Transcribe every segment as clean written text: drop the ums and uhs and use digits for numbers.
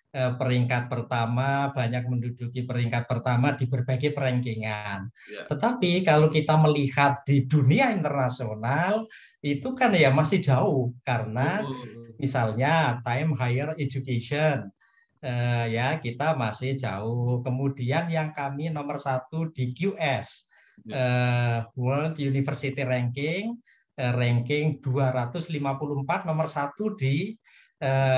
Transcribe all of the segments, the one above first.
peringkat pertama, banyak menduduki peringkat pertama di berbagai perankingan. Ya. Tetapi kalau kita melihat di dunia internasional, itu kan ya masih jauh karena misalnya time higher education, ya kita masih jauh. Kemudian yang kami nomor 1 di QS, World University Ranking, ranking 254, nomor 1 di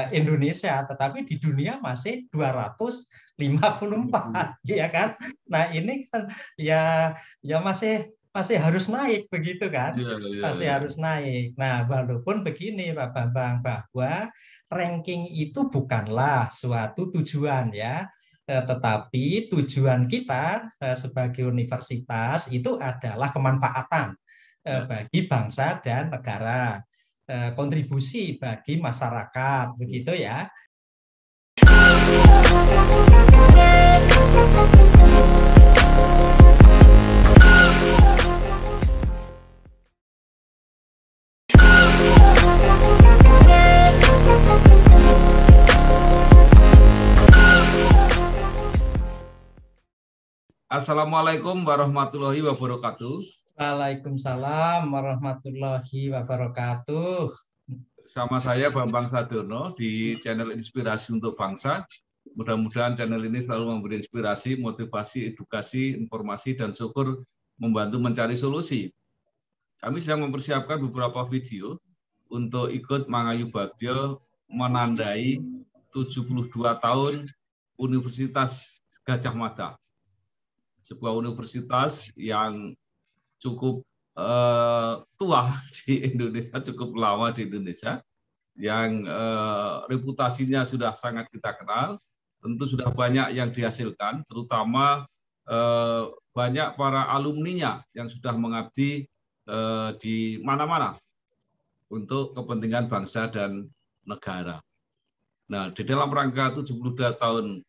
Indonesia, tetapi di dunia masih 254, ya kan? Nah ini kan ya masih harus naik begitu kan? Masih harus naik. Nah walaupun begini Pak Bambang, bahwa ranking itu bukanlah suatu tujuan ya, tetapi tujuan kita sebagai universitas itu adalah kemanfaatan bagi bangsa dan negara, kontribusi bagi masyarakat, begitu ya. Assalamualaikum warahmatullahi wabarakatuh. Waalaikumsalam warahmatullahi wabarakatuh. Sama saya Bambang Sadono di channel Inspirasi untuk Bangsa. Mudah-mudahan channel ini selalu memberi inspirasi, motivasi, edukasi, informasi, dan syukur membantu mencari solusi. Kami sedang mempersiapkan beberapa video untuk ikut Mangayu Bagdio menandai 72 tahun Universitas Gadjah Mada. Sebuah universitas yang cukup tua di Indonesia, cukup lama di Indonesia, yang reputasinya sudah sangat kita kenal, tentu sudah banyak yang dihasilkan, terutama banyak para alumninya yang sudah mengabdi di mana-mana untuk kepentingan bangsa dan negara. Nah, di dalam rangka 72 tahun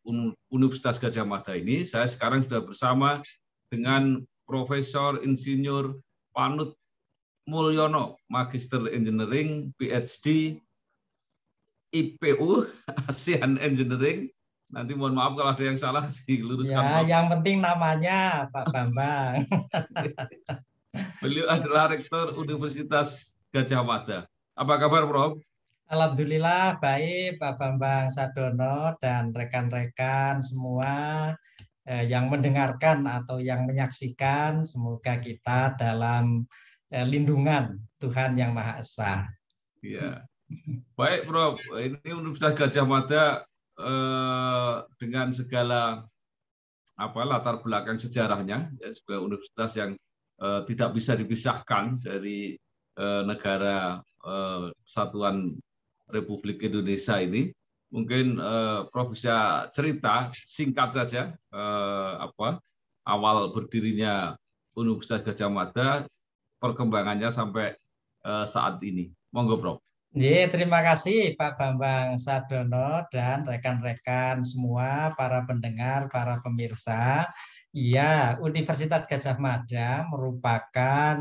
Universitas Gadjah Mada ini, saya sekarang sudah bersama dengan Profesor Insinyur Panut Mulyono, Magister Engineering, PhD, IPU, ASEAN Engineering. Nanti mohon maaf kalau ada yang salah, diluruskan. Ya, yang penting namanya Pak Bambang. Beliau adalah Rektor Universitas Gadjah Mada. Apa kabar, Prof? Alhamdulillah baik Pak Bambang Sadono dan rekan-rekan semua yang mendengarkan atau yang menyaksikan, semoga kita dalam lindungan Tuhan Yang Maha Esa. Ya. Baik, Prof. Ini Universitas Gadjah Mada dengan segala latar belakang sejarahnya, ya, sebuah universitas yang tidak bisa dipisahkan dari negara Kesatuan Republik Indonesia ini. Mungkin Prof bisa cerita singkat saja awal berdirinya Universitas Gadjah Mada, perkembangannya sampai saat ini. Monggo, Prof. Terima kasih Pak Bambang Sadono dan rekan-rekan semua, para pendengar, para pemirsa. Ya, Universitas Gadjah Mada merupakan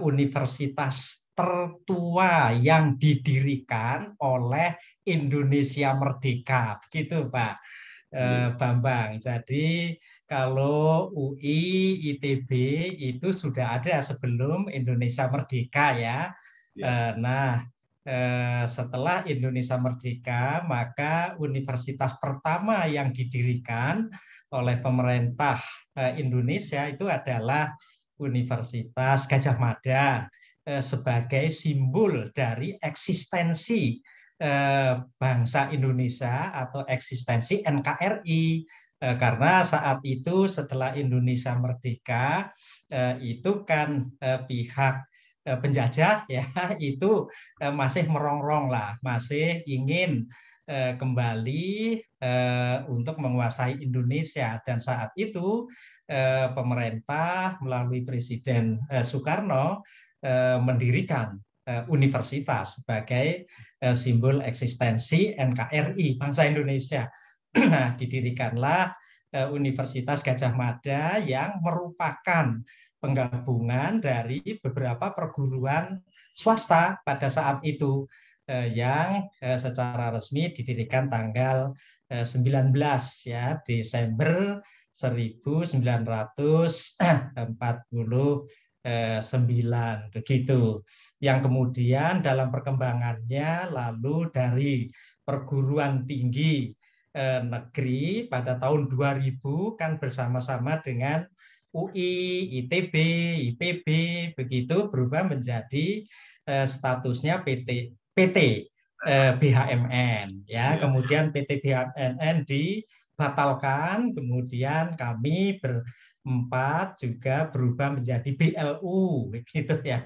universitas tertua yang didirikan oleh Indonesia Merdeka, begitu Pak Bambang. Jadi kalau UI, ITB itu sudah ada sebelum Indonesia Merdeka ya. Nah, setelah Indonesia Merdeka, maka universitas pertama yang didirikan oleh pemerintah Indonesia itu adalah Universitas Gadjah Mada sebagai simbol dari eksistensi bangsa Indonesia atau eksistensi NKRI. Karena saat itu setelah Indonesia Merdeka itu kan pihak penjajah ya itu masih merongrong lah, masih ingin kembali untuk menguasai Indonesia, dan saat itu pemerintah melalui Presiden Soekarno mendirikan universitas sebagai simbol eksistensi NKRI, bangsa Indonesia. Nah, didirikanlah Universitas Gadjah Mada yang merupakan penggabungan dari beberapa perguruan swasta pada saat itu yang secara resmi didirikan tanggal ya, Desember 1949 begitu. Yang kemudian dalam perkembangannya lalu dari perguruan tinggi negeri pada tahun 2000 kan bersama-sama dengan UI, ITB, IPB begitu berubah menjadi statusnya PT BHMN ya. Kemudian PT BHMN dibatalkan, kemudian kami berempat juga berubah menjadi BLU gitu ya.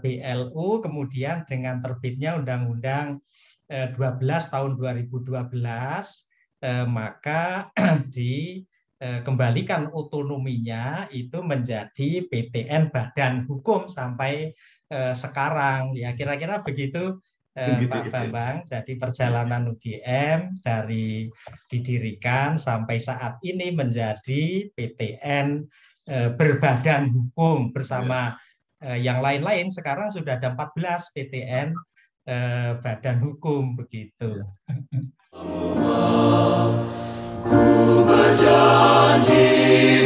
BLU kemudian dengan terbitnya Undang-Undang 12 tahun 2012 maka dikembalikan otonominya itu menjadi PTN Badan Hukum sampai sekarang ya, kira-kira begitu Pak Bambang. Jadi perjalanan UGM dari didirikan sampai saat ini menjadi PTN berbadan hukum bersama yang lain-lain. Sekarang sudah ada 14 PTN badan hukum begitu. Ku berjanji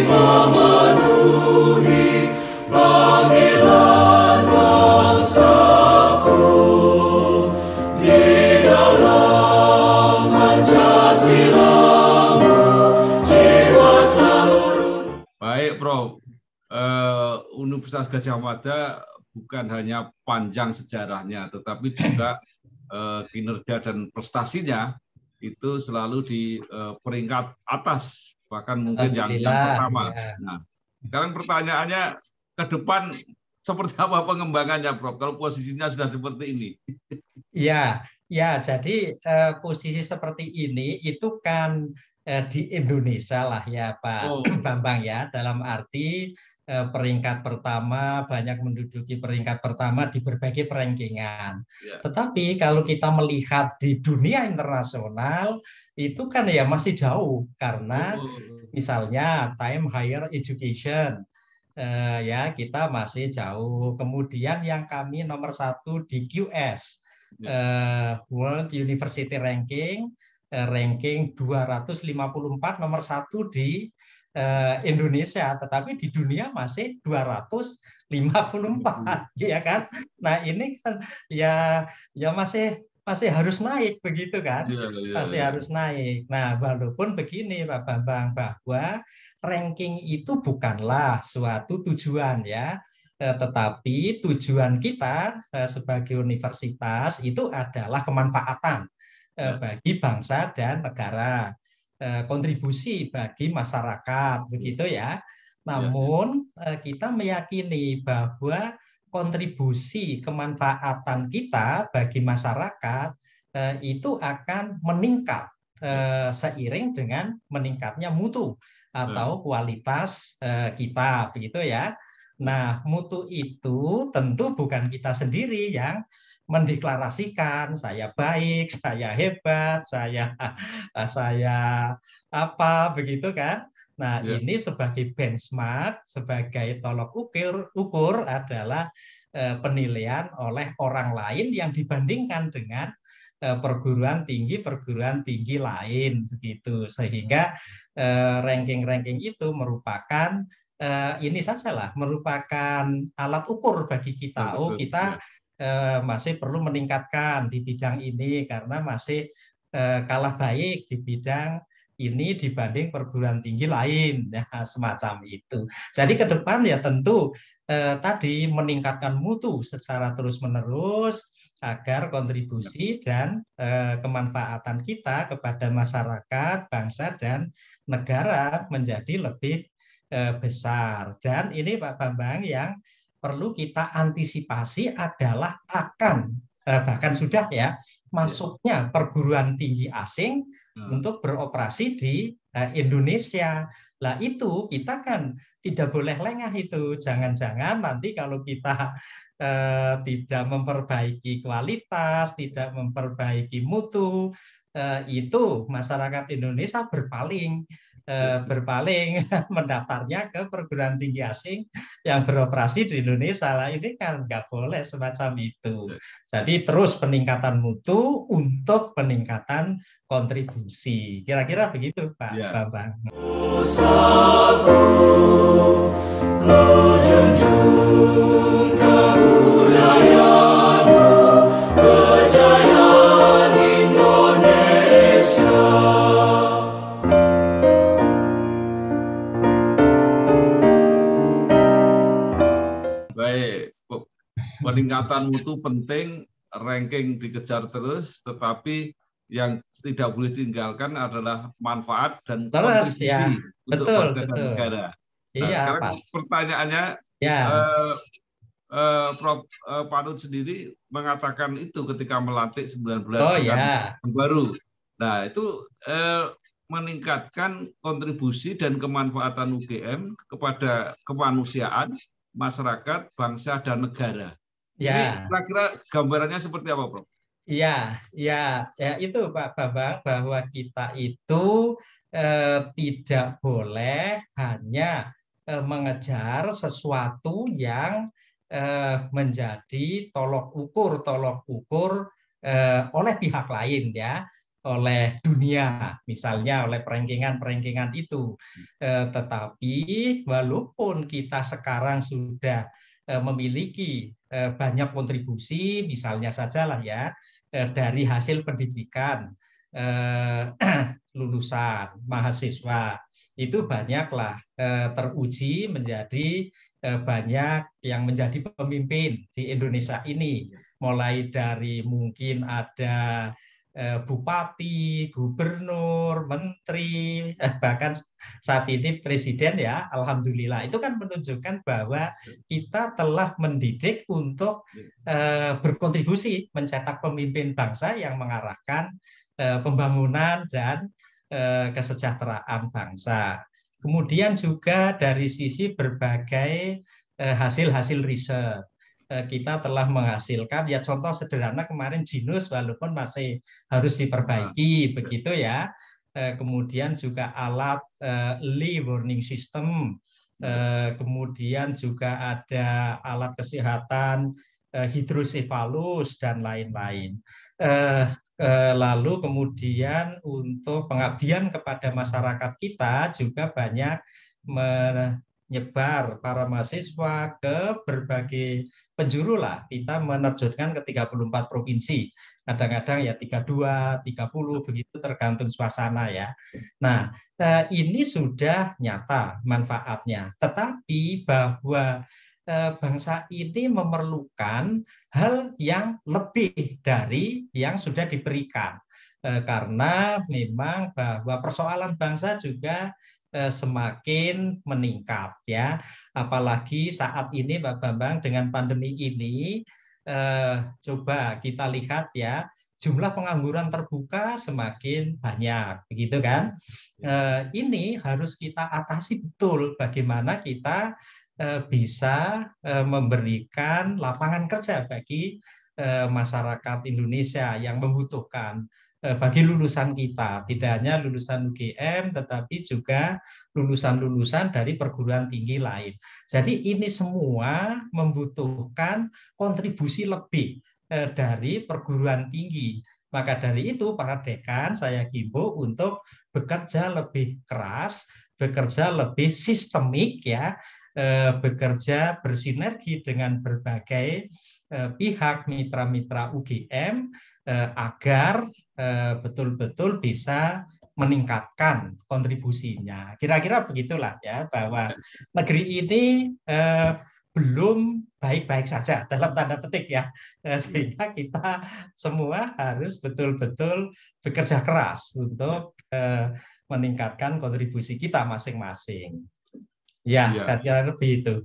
memenuhi panggilan bangsaku di dalam Pancasilamu jiwa seluruh. Baik, Prof. Universitas Gadjah Mada bukan hanya panjang sejarahnya, tetapi juga kinerja dan prestasinya itu selalu di peringkat atas, bahkan mungkin yang pertama. Ya. Nah, sekarang pertanyaannya ke depan seperti apa pengembangannya, Prof? Kalau posisinya sudah seperti ini. Ya, jadi posisi seperti ini itu kan di Indonesia lah ya Pak Bambang ya, dalam arti peringkat pertama, banyak menduduki peringkat pertama di berbagai perankingan. Tetapi kalau kita melihat di dunia internasional itu kan ya masih jauh, karena misalnya time higher education ya kita masih jauh. Kemudian yang kami nomor 1 di QS World University Ranking, ranking 254 nomor 1 di Indonesia, tetapi di dunia masih 254 ya kan. Nah ini kan ya masih harus naik begitu kan, masih harus naik. Nah walaupun begini Pak Bambang, bahwa ranking itu bukanlah suatu tujuan ya, tetapi tujuan kita sebagai universitas itu adalah kemanfaatan bagi bangsa dan negara, kontribusi bagi masyarakat begitu ya. Namun kita meyakini bahwa kontribusi kemanfaatan kita bagi masyarakat itu akan meningkat seiring dengan meningkatnya mutu atau kualitas kita begitu ya. Nah, mutu itu tentu bukan kita sendiri yang mendeklarasikan saya baik, saya hebat, saya apa begitu kan. Nah, ini sebagai benchmark, sebagai tolok ukur adalah penilaian oleh orang lain yang dibandingkan dengan perguruan tinggi lain begitu. Sehingga ranking-ranking itu merupakan ini sajalah, merupakan alat ukur bagi kita. Oh, kita masih perlu meningkatkan di bidang ini karena masih kalah baik di bidang ini dibanding perguruan tinggi lain, ya, semacam itu. Jadi ke depan ya tentu tadi meningkatkan mutu secara terus-menerus agar kontribusi dan kemanfaatan kita kepada masyarakat, bangsa, dan negara menjadi lebih besar. Dan ini Pak Bambang yang perlu kita antisipasi adalah akan bahkan sudah ya masuknya perguruan tinggi asing untuk beroperasi di Indonesia. Lah itu kita kan tidak boleh lengah itu. Jangan-jangan nanti kalau kita tidak memperbaiki kualitas, tidak memperbaiki mutu, itu masyarakat Indonesia berpaling berpaling mendaftarnya ke perguruan tinggi asing yang beroperasi di Indonesia lah. Ini kan nggak boleh semacam itu. Jadi terus peningkatan mutu untuk peningkatan kontribusi. Kira-kira begitu Pak Bambang. Peningkatan mutu penting, ranking dikejar terus, tetapi yang tidak boleh ditinggalkan adalah manfaat dan kontribusi untuk bangsa dan negara. Nah, sekarang pertanyaannya, Prof. Panut sendiri mengatakan itu ketika melantik 19 dengan baru. Nah, itu meningkatkan kontribusi dan kemanfaatan UGM kepada kemanusiaan, masyarakat, bangsa, dan negara. Ini kira-kira gambarannya seperti apa, Prof? Ya itu Pak Bambang, bahwa kita itu tidak boleh hanya mengejar sesuatu yang menjadi tolok ukur oleh pihak lain ya, oleh dunia, misalnya oleh perengkingan itu. Tetapi walaupun kita sekarang sudah memiliki banyak kontribusi, misalnya saja lah ya, dari hasil pendidikan lulusan mahasiswa itu banyaklah teruji menjadi banyak yang menjadi pemimpin di Indonesia ini, mulai dari mungkin ada bupati, gubernur, menteri, bahkan saat ini presiden ya, alhamdulillah. Itu kan menunjukkan bahwa kita telah mendidik untuk berkontribusi mencetak pemimpin bangsa yang mengarahkan pembangunan dan kesejahteraan bangsa. Kemudian juga dari sisi berbagai hasil-hasil riset, kita telah menghasilkan, ya contoh sederhana kemarin Jinus, walaupun masih harus diperbaiki begitu ya. Kemudian juga alat early warning system, kemudian juga ada alat kesehatan hidrosefalus dan lain-lain. Lalu kemudian untuk pengabdian kepada masyarakat kita juga banyak menyebar para mahasiswa ke berbagai penjuru lah. Kita menerjunkan ke 34 provinsi. Kadang-kadang ya 32, 30 begitu tergantung suasana ya. Nah, ini sudah nyata manfaatnya. Tetapi bahwa bangsa ini memerlukan hal yang lebih dari yang sudah diberikan. Karena memang bahwa persoalan bangsa juga semakin meningkat ya, apalagi saat ini Pak Bambang dengan pandemi ini, coba kita lihat ya, jumlah pengangguran terbuka semakin banyak, begitu kan? Ini harus kita atasi betul, bagaimana kita bisa memberikan lapangan kerja bagi masyarakat Indonesia yang membutuhkan, bagi lulusan kita, tidak hanya lulusan UGM, tetapi juga lulusan-lulusan dari perguruan tinggi lain. Jadi ini semua membutuhkan kontribusi lebih dari perguruan tinggi. Maka dari itu para dekan saya himbau untuk bekerja lebih keras, bekerja lebih sistemik ya, bekerja bersinergi dengan berbagai pihak mitra-mitra UGM agar betul-betul bisa meningkatkan kontribusinya. Kira-kira begitulah ya, bahwa negeri ini belum baik-baik saja dalam tanda petik ya, sehingga kita semua harus betul-betul bekerja keras untuk meningkatkan kontribusi kita masing-masing. Ya, kira-kira lebih itu.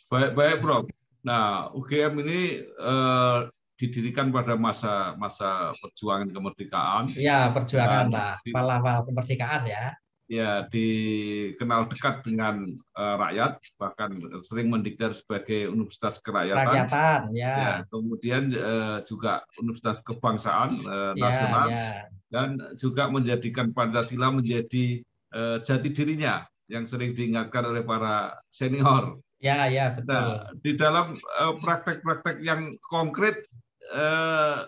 Baik, Prof. Nah, UGM ini didirikan pada masa perjuangan kemerdekaan. Ya, perjuangan lah, di, awal kemerdekaan ya. Ya, dikenal dekat dengan rakyat, bahkan sering mendeklar sebagai Universitas Kerakyatan. Ya. Ya, kemudian juga Universitas Kebangsaan Ya, Nasional, ya. dan juga menjadikan Pancasila menjadi jati dirinya yang sering diingatkan oleh para senior. Ya, ya, betul. Nah, di dalam praktek-praktek yang konkret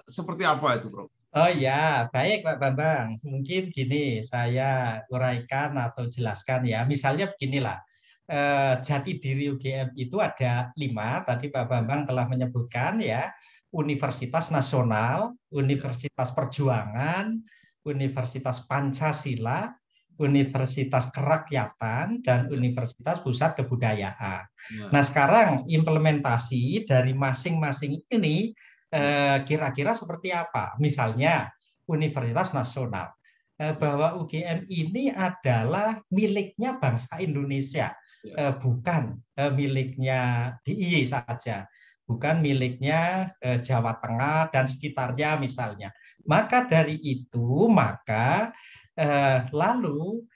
seperti apa itu, Bro? Oh ya, baik Pak Bambang. Mungkin gini, saya uraikan atau jelaskan ya. Misalnya beginilah, jati diri UGM itu ada 5. Tadi Pak Bambang telah menyebutkan ya, Universitas Nasional, Universitas Perjuangan, Universitas Pancasila, Universitas Kerakyatan, dan Universitas Pusat Kebudayaan. Nah, sekarang implementasi dari masing-masing ini kira-kira seperti apa? Misalnya Universitas Nasional, bahwa UGM ini adalah miliknya bangsa Indonesia, bukan miliknya DIY saja, bukan miliknya Jawa Tengah dan sekitarnya misalnya. Maka dari itu, lalu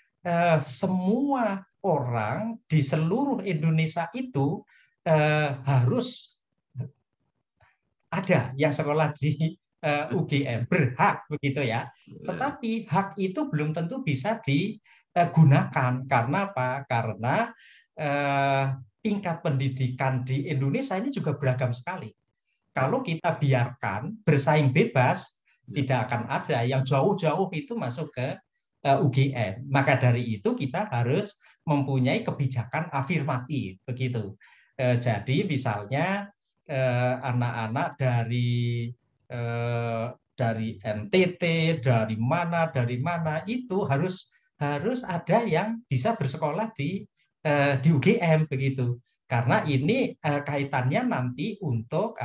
semua orang di seluruh Indonesia itu harus ada yang sekolah di UGM, berhak begitu ya. Tetapi hak itu belum tentu bisa digunakan. Karena apa? Karena tingkat pendidikan di Indonesia ini juga beragam sekali. Kalau kita biarkan bersaing bebas, tidak akan ada yang jauh-jauh itu masuk ke UGM. Maka dari itu kita harus mempunyai kebijakan afirmatif begitu. Jadi misalnya anak-anak dari NTT, dari mana itu harus ada yang bisa bersekolah di UGM begitu. Karena ini kaitannya nanti untuk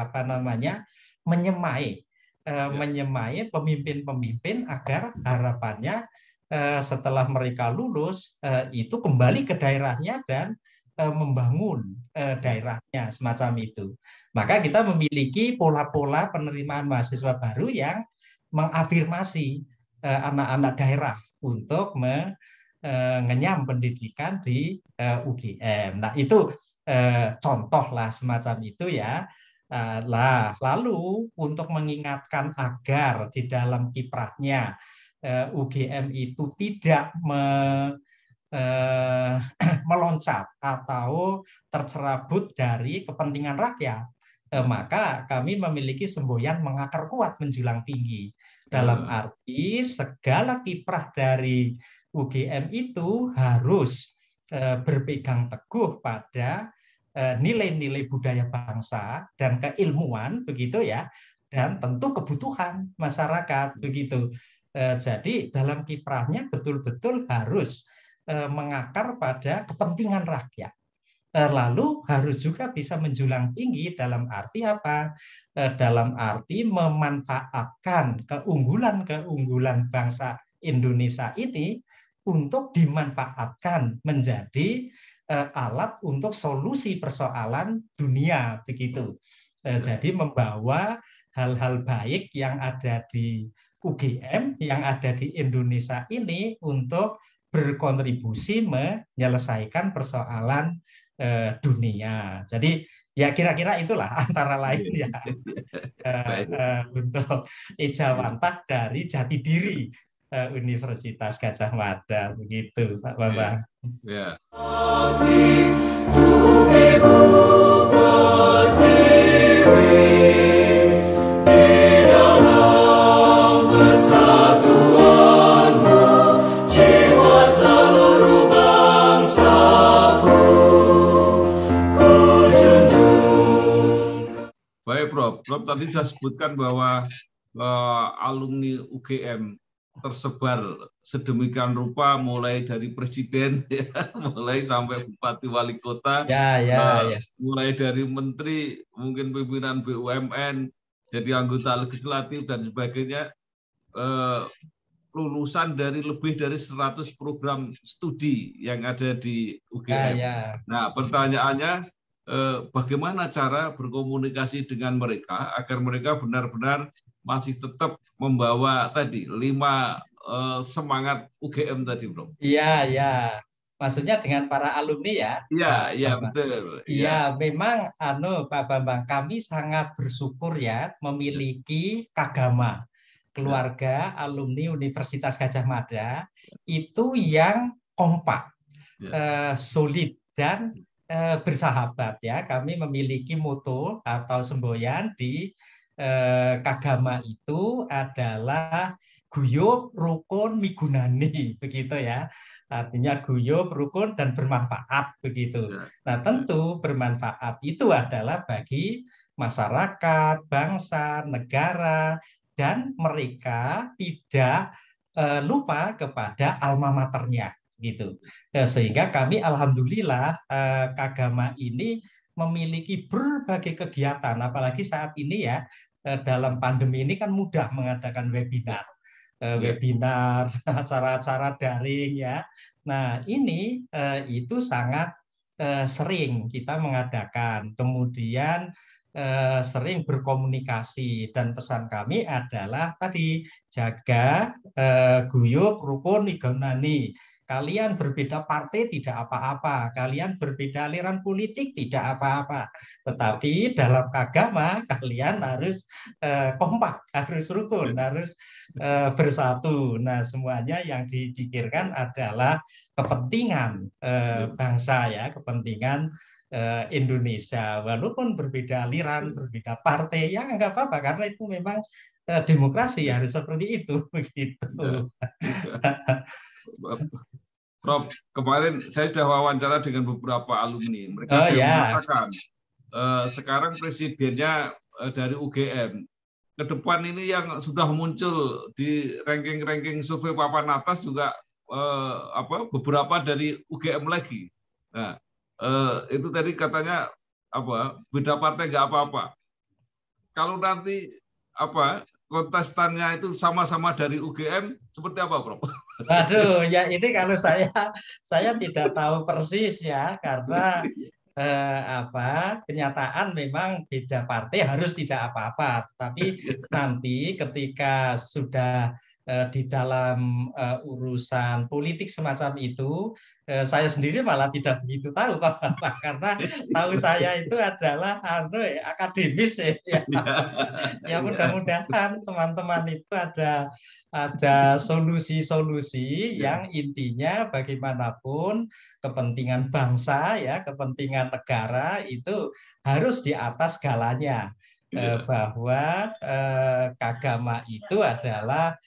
menyemai pemimpin-pemimpin agar harapannya setelah mereka lulus itu kembali ke daerahnya dan membangun daerahnya semacam itu. Maka kita memiliki pola-pola penerimaan mahasiswa baru yang mengafirmasi anak-anak daerah untuk mengenyam pendidikan di UGM. Nah, itu contoh lah semacam itu ya. Lalu untuk mengingatkan agar di dalam kiprahnya UGM itu tidak meloncat atau tercerabut dari kepentingan rakyat, maka kami memiliki semboyan mengakar kuat menjulang tinggi. Dalam arti segala kiprah dari UGM itu harus berpegang teguh pada nilai-nilai budaya bangsa dan keilmuan begitu ya, dan tentu kebutuhan masyarakat begitu. Jadi dalam kiprahnya betul-betul harus mengakar pada kepentingan rakyat. Lalu harus juga bisa menjulang tinggi dalam arti apa? Dalam arti memanfaatkan keunggulan-keunggulan bangsa Indonesia ini untuk dimanfaatkan menjadi alat untuk solusi persoalan dunia begitu. Jadi membawa hal-hal baik yang ada di UGM, yang ada di Indonesia ini untuk berkontribusi menyelesaikan persoalan dunia. Jadi ya kira-kira itulah antara lain ya untuk ejawantah dari jati diri Universitas Gadjah Mada begitu Pak Bambang. Ya. Baik, Prof. Prof tadi sudah sebutkan bahwa alumni UGM tersebar sedemikian rupa, mulai dari presiden, ya, mulai sampai bupati wali kota, mulai dari menteri, mungkin pimpinan BUMN, jadi anggota legislatif dan sebagainya, lulusan dari lebih dari 100 program studi yang ada di UGM. Nah, pertanyaannya, bagaimana cara berkomunikasi dengan mereka agar mereka benar-benar masih tetap membawa tadi 5 semangat UGM tadi, Bro. Iya, ya. Maksudnya dengan para alumni ya, Iya, Pak iya Bambang. betul. Iya, memang Pak Bambang, kami sangat bersyukur ya memiliki Kagama, keluarga alumni Universitas Gadjah Mada itu yang kompak, solid dan bersahabat ya. Kami memiliki moto atau semboyan di Kagama itu adalah guyub, rukun, migunani, begitu ya. Artinya guyub, rukun, dan bermanfaat begitu. Nah, tentu bermanfaat itu adalah bagi masyarakat, bangsa, negara, dan mereka tidak lupa kepada alma maternya gitu. Sehingga kami alhamdulillah Kagama ini memiliki berbagai kegiatan, apalagi saat ini ya dalam pandemi ini kan mudah mengadakan webinar, acara-acara daring ya. Nah, ini itu sangat sering kita mengadakan. Kemudian sering berkomunikasi dan pesan kami adalah tadi jaga guyub, rukun, migunani. Kalian berbeda partai tidak apa-apa, kalian berbeda aliran politik tidak apa-apa. Tetapi dalam agama kalian harus kompak, harus rukun, harus bersatu. Nah, semuanya yang dipikirkan adalah kepentingan bangsa ya, kepentingan Indonesia. Walaupun berbeda aliran, berbeda partai, ya nggak apa-apa karena itu memang demokrasi harus seperti itu begitu. Prof, kemarin saya sudah wawancara dengan beberapa alumni. Mereka mengatakan sekarang presidennya dari UGM. Ke depan ini yang sudah muncul di ranking-ranking survei papan atas juga beberapa dari UGM lagi. Nah, itu tadi katanya beda partai nggak apa-apa. Kalau nanti kontestannya itu sama-sama dari UGM, seperti apa, Prof? Waduh, ya ini kalau saya tidak tahu persis ya, karena kenyataan memang beda partai harus tidak apa-apa. Tapi nanti ketika sudah di dalam urusan politik semacam itu, saya sendiri malah tidak begitu tahu, Pak, karena tahu saya itu adalah akademis ya. Ya mudah-mudahan teman-teman itu ada solusi-solusi yang intinya bagaimanapun kepentingan bangsa ya, kepentingan negara itu harus di atas segalanya. Bahwa Kagama itu adalah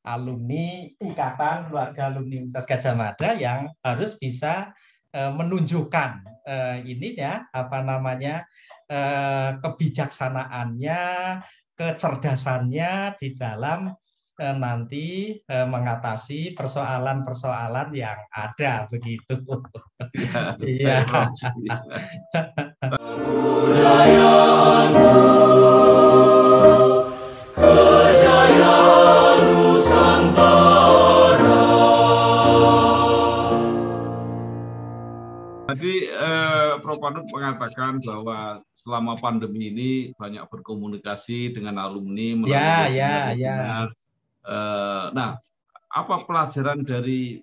alumni ikatan keluarga alumni Universitas Gadjah Mada yang harus bisa menunjukkan ini ya kebijaksanaannya, kecerdasannya di dalam nanti mengatasi persoalan-persoalan yang ada begitu. Iya. Kejayaan Nusantara. Tadi Prof. Panut mengatakan bahwa selama pandemi ini banyak berkomunikasi dengan alumni melalui webinar. Nah, apa pelajaran dari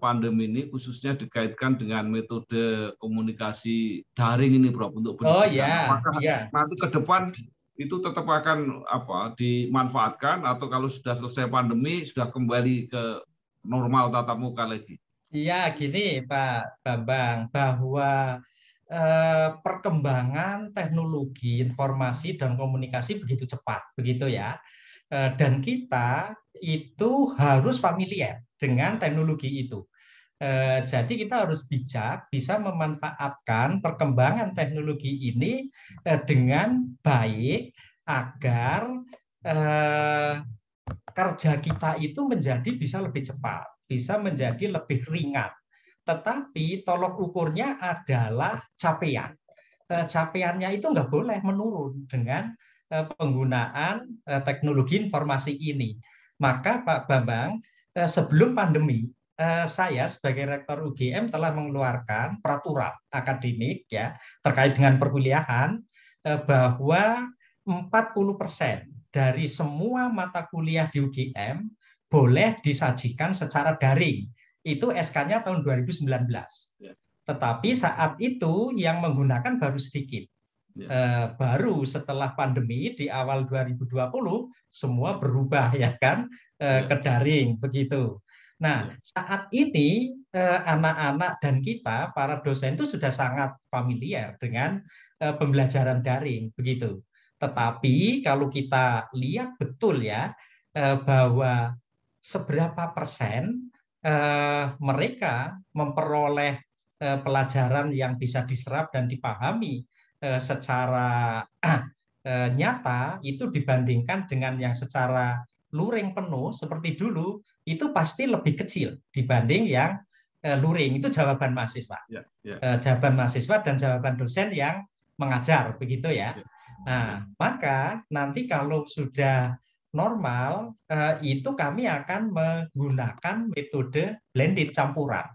pandemi ini khususnya dikaitkan dengan metode komunikasi daring ini, Prof, untuk pendidikan? Apakah nanti ke depan itu tetap akan dimanfaatkan atau kalau sudah selesai pandemi sudah kembali ke normal tatap muka lagi? Iya, gini Pak Bambang, bahwa perkembangan teknologi informasi dan komunikasi begitu cepat, begitu ya. Dan kita itu harus familiar dengan teknologi itu. Jadi kita harus bijak, bisa memanfaatkan perkembangan teknologi ini dengan baik agar kerja kita itu menjadi bisa lebih cepat, bisa menjadi lebih ringan. Tetapi tolok ukurnya adalah capaian. Capaiannya itu nggak boleh menurun dengan penggunaan teknologi informasi ini. Maka Pak Bambang, sebelum pandemi, saya sebagai rektor UGM telah mengeluarkan peraturan akademik ya terkait dengan perkuliahan bahwa 40% dari semua mata kuliah di UGM boleh disajikan secara daring. Itu SK-nya tahun 2019. Tetapi saat itu yang menggunakan baru sedikit. Baru setelah pandemi di awal 2020 semua berubah ya kan ke daring begitu. Nah, saat ini anak-anak dan kita para dosen itu sudah sangat familiar dengan pembelajaran daring begitu. Tetapi kalau kita lihat betul ya bahwa seberapa persen mereka memperoleh pelajaran yang bisa diserap dan dipahami secara nyata itu dibandingkan dengan yang secara luring penuh seperti dulu itu pasti lebih kecil dibanding yang luring. Itu jawaban mahasiswa. Jawaban mahasiswa dan jawaban dosen yang mengajar begitu ya. Nah, maka nanti kalau sudah normal itu kami akan menggunakan metode blended campuran.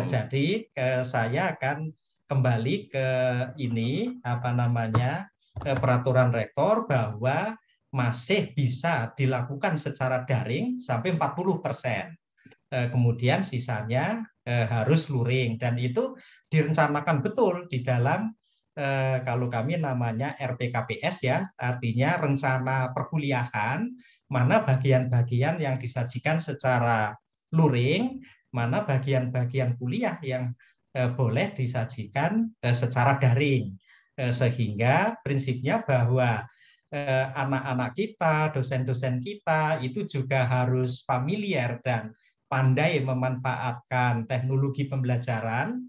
Jadi saya akan kembali ke ini peraturan rektor bahwa masih bisa dilakukan secara daring sampai 40%. Kemudian sisanya harus luring dan itu direncanakan betul di dalam kalau kami namanya RPKPS ya, artinya rencana perkuliahan, mana bagian-bagian yang disajikan secara luring, mana bagian-bagian kuliah yang boleh disajikan secara daring. Sehingga prinsipnya bahwa anak-anak kita, dosen-dosen kita itu juga harus familiar dan pandai memanfaatkan teknologi pembelajaran,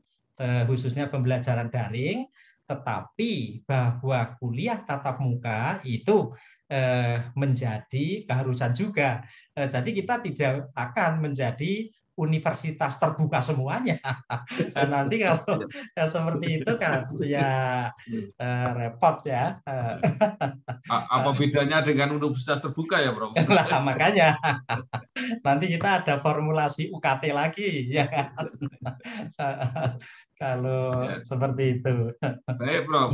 khususnya pembelajaran daring, tetapi bahwa kuliah tatap muka itu menjadi keharusan juga. Jadi kita tidak akan menjadi universitas terbuka semuanya. Nanti kalau seperti itu kan ya repot ya. Apa bedanya dengan universitas terbuka ya, Prof? Nah, makanya nanti kita ada formulasi UKT lagi ya. Kalau seperti itu. Baik, Prof.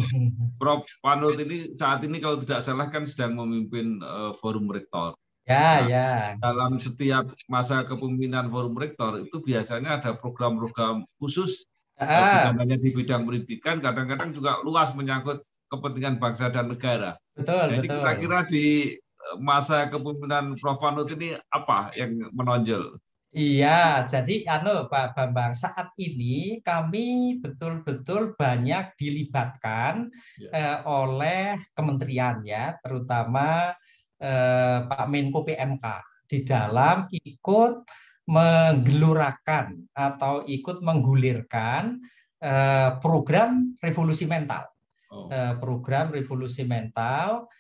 Prof. Panut ini saat ini kalau tidak salah kan sedang memimpin forum rektor. Ya, nah, ya. Dalam setiap masa kepemimpinan forum rektor itu biasanya ada program-program khusus, bukan hanya di bidang pendidikan, kadang-kadang juga luas menyangkut kepentingan bangsa dan negara. Betul, Jadi kira-kira di masa kepemimpinan Prof. Panut ini apa yang menonjol? Iya, jadi Pak Bambang, saat ini kami betul-betul banyak dilibatkan oleh kementerian ya, terutama Pak Menko PMK di dalam ikut menggelurakan atau ikut menggulirkan program revolusi mental. Program revolusi mental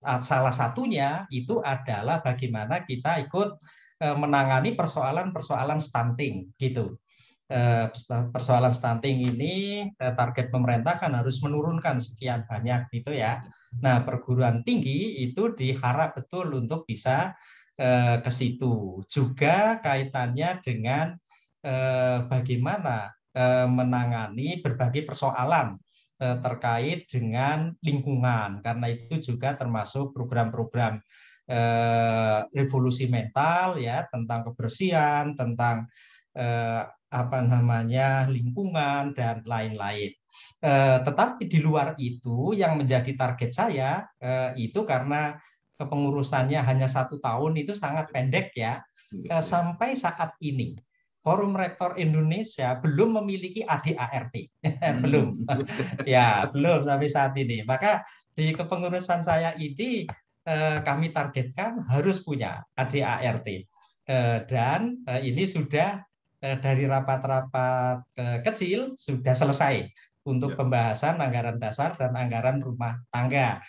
salah satunya itu adalah bagaimana kita ikut menangani persoalan-persoalan stunting gitu. Persoalan stunting ini target pemerintah kan harus menurunkan sekian banyak gitu ya. Nah, perguruan tinggi itu diharap betul untuk bisa ke situ. Juga kaitannya dengan bagaimana menangani berbagai persoalan terkait dengan lingkungan, karena itu juga termasuk program-program revolusi mental ya, tentang kebersihan, tentang lingkungan dan lain-lain. Tetapi di luar itu yang menjadi target saya itu karena kepengurusannya hanya 1 tahun itu sangat pendek ya. Sampai saat ini Forum Rektor Indonesia belum memiliki ADART. Belum. Ya, belum sampai saat ini. Maka di kepengurusan saya ini kami targetkan harus punya ADART. Dan ini sudah dari rapat-rapat kecil sudah selesai untuk pembahasan anggaran dasar dan anggaran rumah tangga.